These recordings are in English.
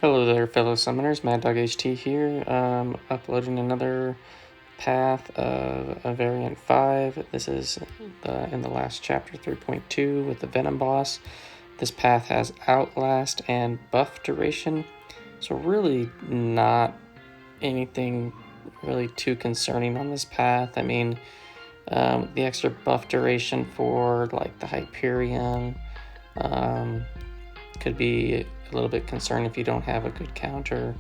Hello there, fellow summoners. Mad Dog HT here, uploading another path of a variant 5. This is in the last chapter 3.2 with the Venom boss. This path has Outlast and Buff Duration, so really not anything really too concerning on this path. I mean, the extra buff duration for like the Hyperion could be a little bit concerned if you don't have a good counter,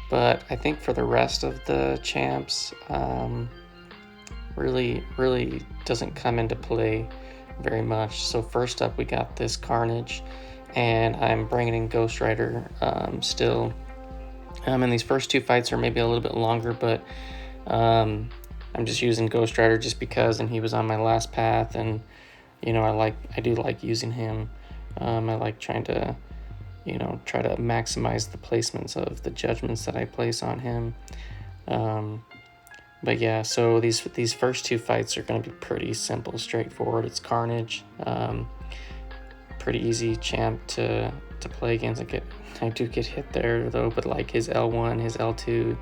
but I think for the rest of the champs, really doesn't come into play very much. So first up, we got this Carnage, and I'm bringing in Ghost Rider still. And these first two fights are maybe a little bit longer, but I'm just using Ghost Rider just because, and he was on my last path, and you know I do like using him. I like trying to try to maximize the placements of the judgments that I place on him. But yeah, so these first two fights are going to be pretty simple, straightforward. It's Carnage, pretty easy champ to play against. I do get hit there though, but like his L1, his L2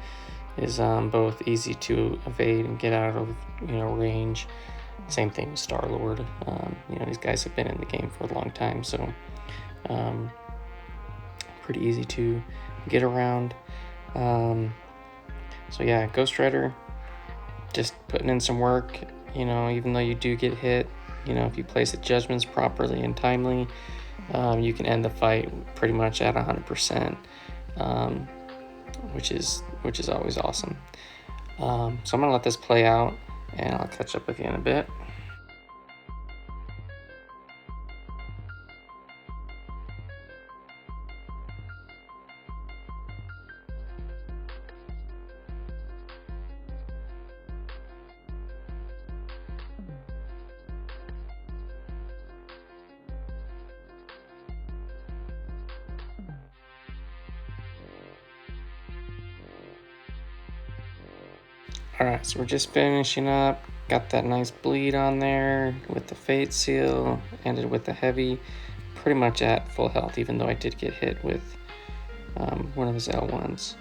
is both easy to evade and get out of range. Same thing with Star-Lord. These guys have been in the game for a long time, so pretty easy to get around. So yeah, Ghost Rider, just putting in some work, even though you do get hit, if you place the judgments properly and timely, you can end the fight pretty much at 100%, which is always awesome. So I'm gonna let this play out, and I'll catch up with you in a bit. Alright, so we're just finishing up. Got that nice bleed on there with the Fate Seal. Ended with the heavy, pretty much at full health, even though I did get hit with one of his L1s.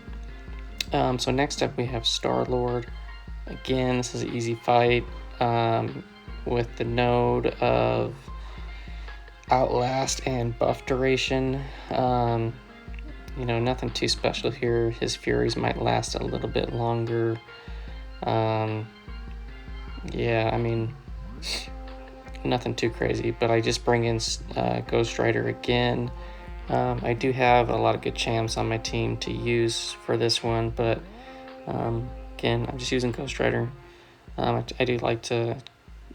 So next up we have Star-Lord. Again, this is an easy fight with the node of Outlast and Buff Duration. Nothing too special here. His Furies might last a little bit longer. Yeah, I mean, nothing too crazy, but I just bring in Ghost Rider again. I do have a lot of good champs on my team to use for this one, but again, I'm just using Ghost Rider. I do like to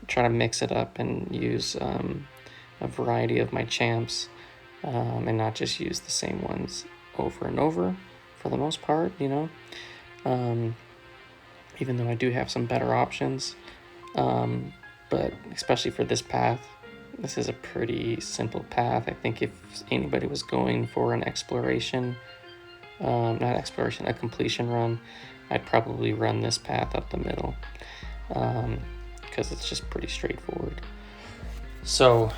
try to mix it up and use a variety of my champs, and not just use the same ones over and over for the most part, even though I do have some better options. But especially for this path, this is a pretty simple path. I think if anybody was going for an exploration, a completion run, I'd probably run this path up the middle, because it's just pretty straightforward. So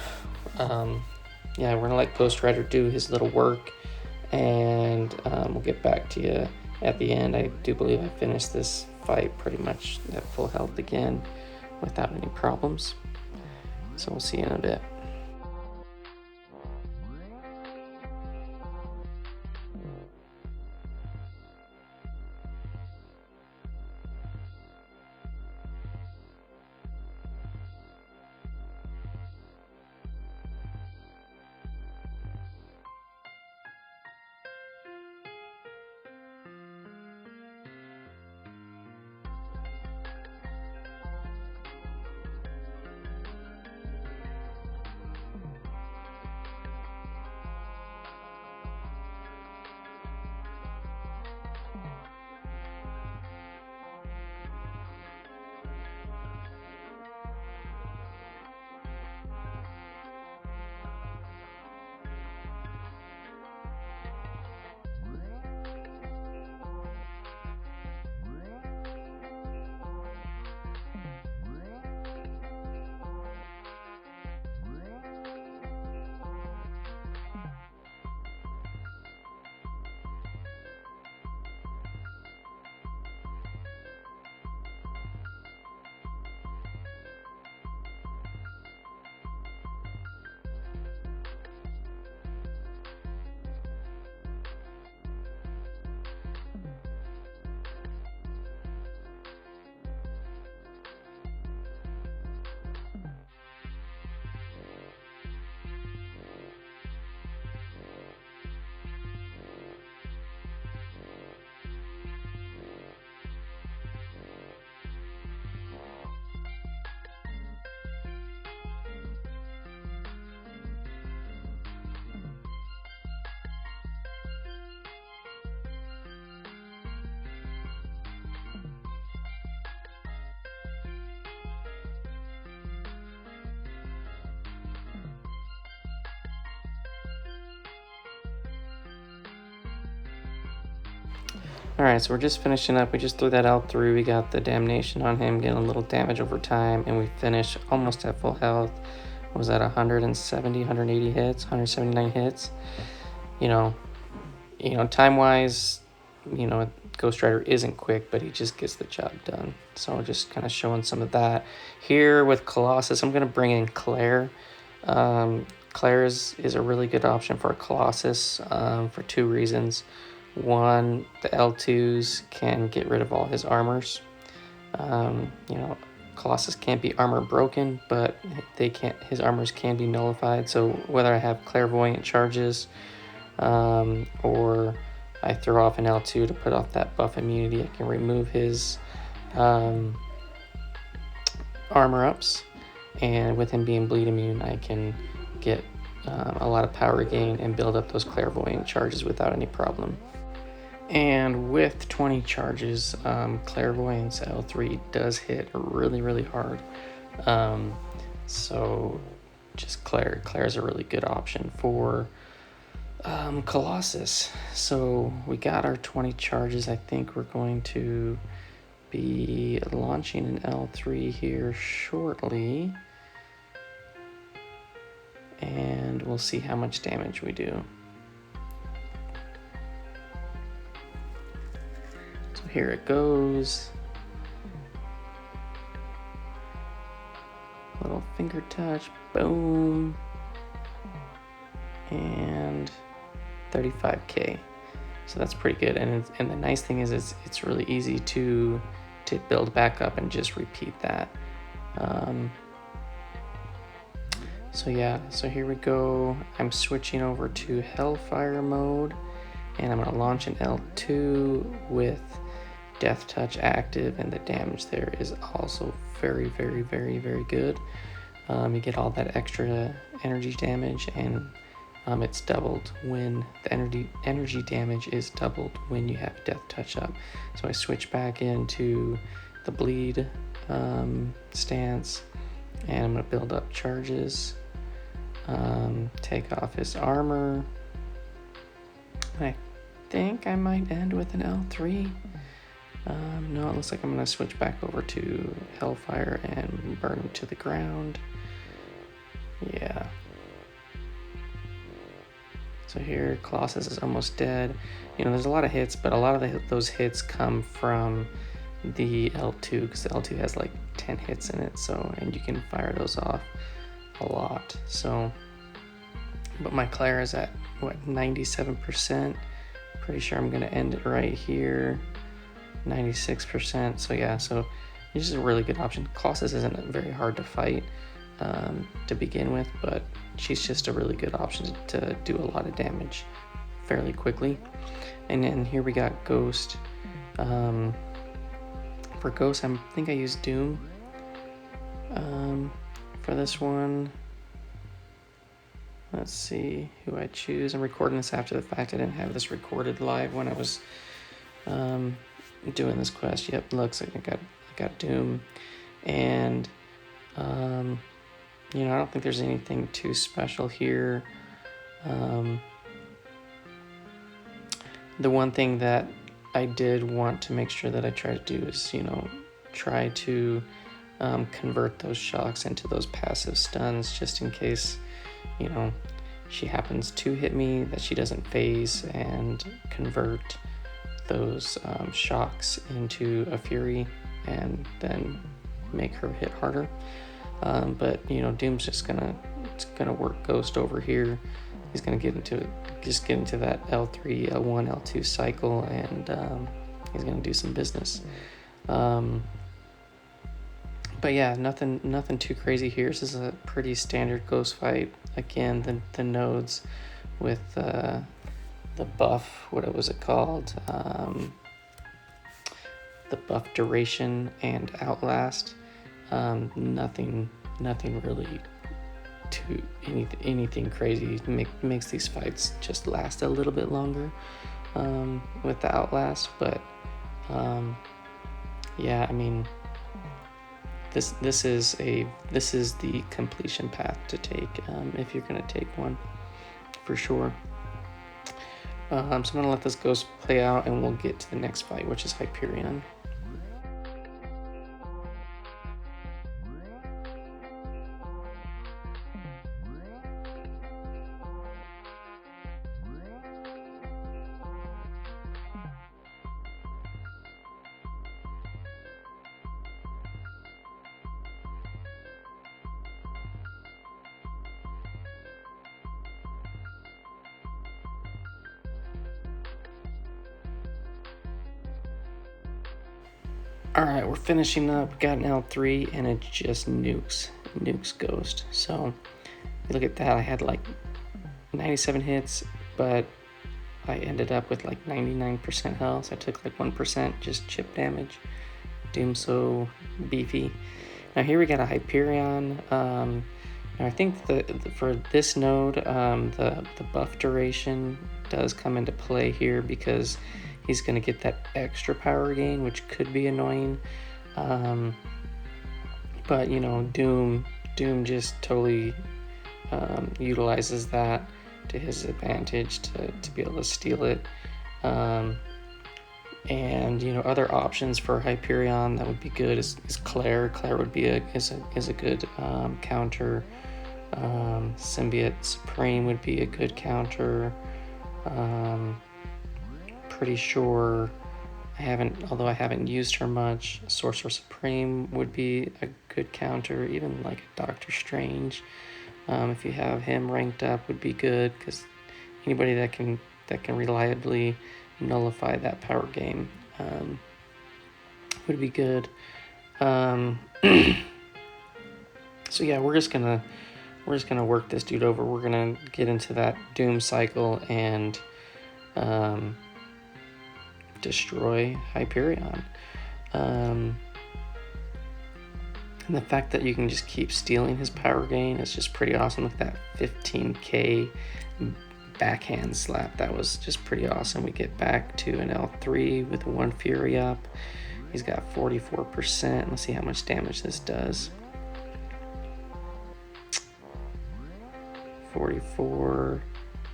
yeah, we're gonna let Ghost Rider do his little work, and we'll get back to you at the end. I do believe I finished this fight pretty much at full health again without any problems. So we'll see you in a bit. Alright, so we're just finishing up. We just threw that L3. We got the damnation on him, getting a little damage over time, and we finished almost at full health. What was that, 170, 180 hits, 179 hits? You know, time-wise, Ghost Rider isn't quick, but he just gets the job done. So just kind of showing some of that. Here with Colossus, I'm going to bring in Claire. Claire is a really good option for Colossus for two reasons. One, the L2s can get rid of all his armors. Colossus can't be armor broken, but his armors can be nullified. So whether I have clairvoyant charges or I throw off an L2 to put off that buff immunity, I can remove his armor ups, and with him being bleed immune, I can get a lot of power gain and build up those clairvoyant charges without any problem. And with 20 charges, Clairvoyance L3 does hit really, really hard. So just Claire's a really good option for Colossus. So we got our 20 charges. I think we're going to be launching an L3 here shortly. And we'll see how much damage we do. Here it goes. Little finger touch, boom. And 35k. So that's pretty good. And the nice thing is it's really easy to build back up and just repeat that. So yeah, so here we go. I'm switching over to Hellfire mode, and I'm gonna launch an L2 with Death Touch active, and the damage there is also very, very, very, very good. You get all that extra energy damage, and it's doubled when the energy damage is doubled when you have Death Touch up. So I switch back into the bleed stance, and I'm going to build up charges, take off his armor. I think I might end with an L3. No, it looks like I'm going to switch back over to Hellfire and burn him to the ground. Yeah. So here, Colossus is almost dead. There's a lot of hits, but a lot of those hits come from the L2, because the L2 has like 10 hits in it, and you can fire those off a lot. So, but my Claire is at, 97%? Pretty sure I'm going to end it right here. 96%. So yeah, so this is a really good option. Colossus isn't very hard to fight to begin with, but she's just a really good option to do a lot of damage fairly quickly. And then here we got Ghost. For Ghost, I think I used Doom for this one. Let's see who I choose. I'm recording this after the fact. I didn't have this recorded live when I was doing this quest. Yep, looks like I got Doom, and I don't think there's anything too special here. The one thing that I did want to make sure that I try to do is try to convert those shocks into those passive stuns, just in case she happens to hit me, that she doesn't phase and convert those shocks into a fury and then make her hit harder. But Doom's just gonna work Ghost over here. He's gonna get into that L3, L1, L2 cycle, and he's gonna do some business. But yeah, nothing too crazy here. This is a pretty standard Ghost fight. Again, the nodes with the buff, what was it called? The buff duration and Outlast. Nothing really to anything crazy. Makes these fights just last a little bit longer with the Outlast, but yeah, I mean, this is the completion path to take if you're gonna take one, for sure. So I'm gonna let this ghost play out, and we'll get to the next fight, which is Hyperion. Alright, we're finishing up. Got an L3, and it just nukes Ghost. So, look at that. I had like 97 hits, but I ended up with like 99% health. I took like 1% just chip damage. Doom's so beefy. Now here we got a Hyperion. I think for this node, the buff duration does come into play here because he's going to get that extra power gain, which could be annoying. But you know, Doom just totally utilizes that to his advantage to be able to steal it. And you know, other options for Hyperion that would be good is Claire. Claire would be a good counter. Symbiote Supreme would be a good counter. Pretty sure although I haven't used her much, Sorcerer Supreme would be a good counter. Even like Doctor Strange, if you have him ranked up, would be good because anybody that can reliably nullify that power game would be good. So yeah, we're just gonna work this dude over. We're gonna get into that Doom cycle and destroy Hyperion. And the fact that you can just keep stealing his power gain is just pretty awesome. Look at that 15k backhand slap. That was just pretty awesome. We get back to an L3 with one Fury up. He's got 44%. Let's see how much damage this does. 44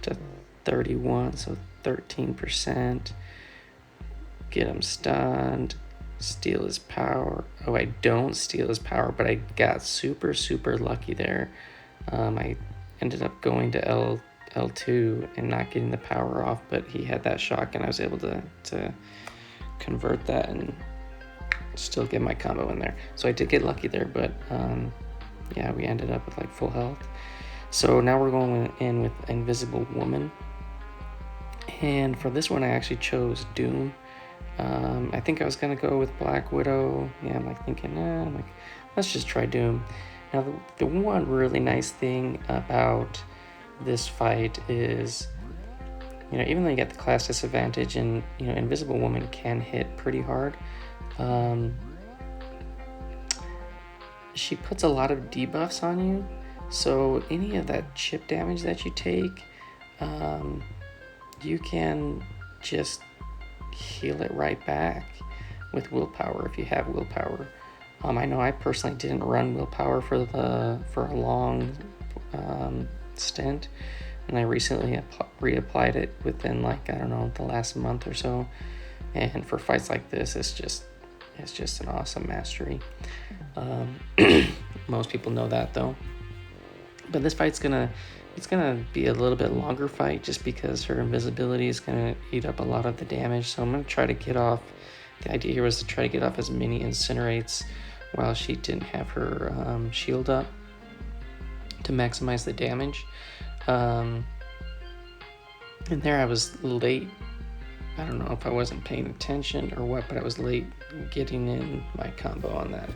to 31, so 13%. Get him stunned. Steal his power. Oh, I don't steal his power, but I got super lucky there. I ended up going to L2 and not getting the power off, but he had that shock, and I was able to convert that and still get my combo in there. So I did get lucky there, but yeah, we ended up with like full health. So now we're going in with Invisible Woman, and for this one I actually chose Doom. I think I was gonna go with Black Widow. Yeah, I'm like thinking, let's just try Doom. Now the one really nice thing about this fight is, you know, even though you get the class disadvantage, and you know, Invisible Woman can hit pretty hard, she puts a lot of debuffs on you. So any of that chip damage that you take, you can just heal it right back with willpower if you have willpower. I know I personally didn't run willpower for a long stint, and I recently reapplied it within like, I don't know, the last month or so. And for fights like this, it's just an awesome mastery. Most people know that though. But this fight's gonna be a little bit longer fight just because her invisibility is gonna eat up a lot of the damage. So I'm gonna try to get off. The idea here was to try to get off as many incinerates while she didn't have her shield up to maximize the damage. And there I was late. I don't know if I wasn't paying attention or what, but I was late getting in my combo on that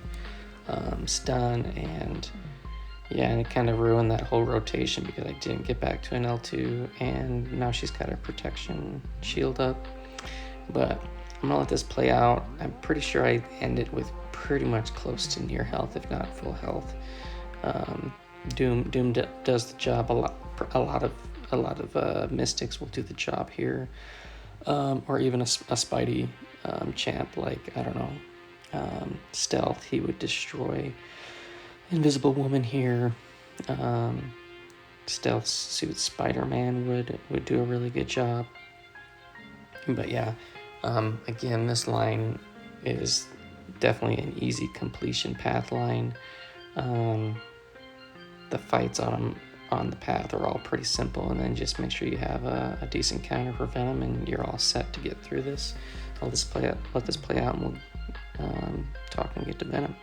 stun, and yeah, and it kind of ruined that whole rotation because I didn't get back to an L2, and now she's got her protection shield up. But I'm gonna let this play out. I'm pretty sure I ended with pretty much close to near health, if not full health. Doom does the job a lot. A lot of mystics will do the job here, or even a Spidey champ like, I don't know, Stealth. He would destroy Invisible Woman here. Stealth Suit Spider-Man would do a really good job. But yeah, again, this line is definitely an easy completion path line. The fights on the path are all pretty simple, and then just make sure you have a decent counter for Venom, and you're all set to get through this. I'll just let this play out, and we'll talk and get to Venom.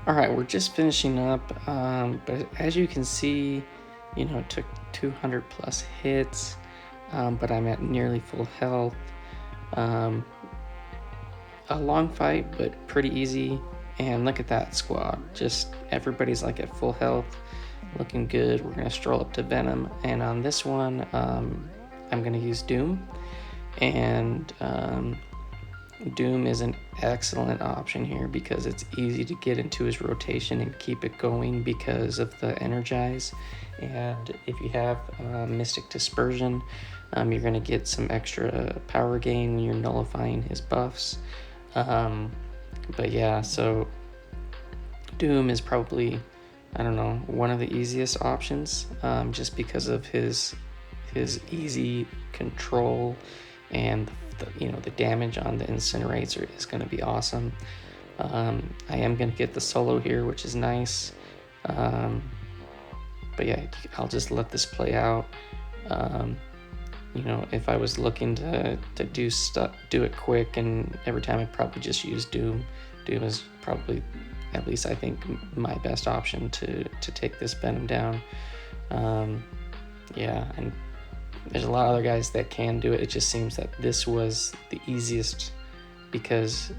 All right, we're just finishing up, but as you can see, it took 200 plus hits, but I'm at nearly full health. A long fight, but pretty easy. And look at that squad. Just everybody's like at full health, looking good. We're gonna stroll up to Venom, and on this one, I'm gonna use Doom, and Doom is an excellent option here because it's easy to get into his rotation and keep it going because of the Energize. And if you have Mystic Dispersion, you're going to get some extra power gain when you're nullifying his buffs. But yeah, so Doom is probably, I don't know, one of the easiest options, just because of his easy control, and the damage on the incinerates is going to be awesome. I am going to get the solo here, which is nice. But yeah, I'll just let this play out. If I was looking to do it quick and every time, I'd probably just use Doom. Doom is probably, at least I think, my best option to take this Venom down. Yeah, and there's a lot of other guys that can do it. It just seems that this was the easiest because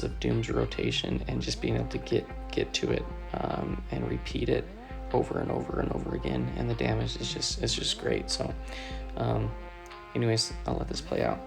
of Doom's rotation and just being able to get to it, and repeat it over and over and over again, and the damage is just great. So anyways, I'll let this play out.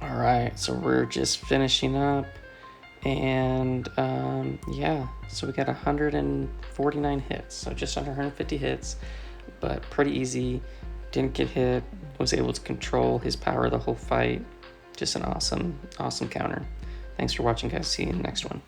All right, so we're just finishing up, and yeah, so we got 149 hits, so just under 150 hits, but pretty easy. Didn't get hit, was able to control his power the whole fight. Just an awesome counter. Thanks for watching, guys. See you in the next one.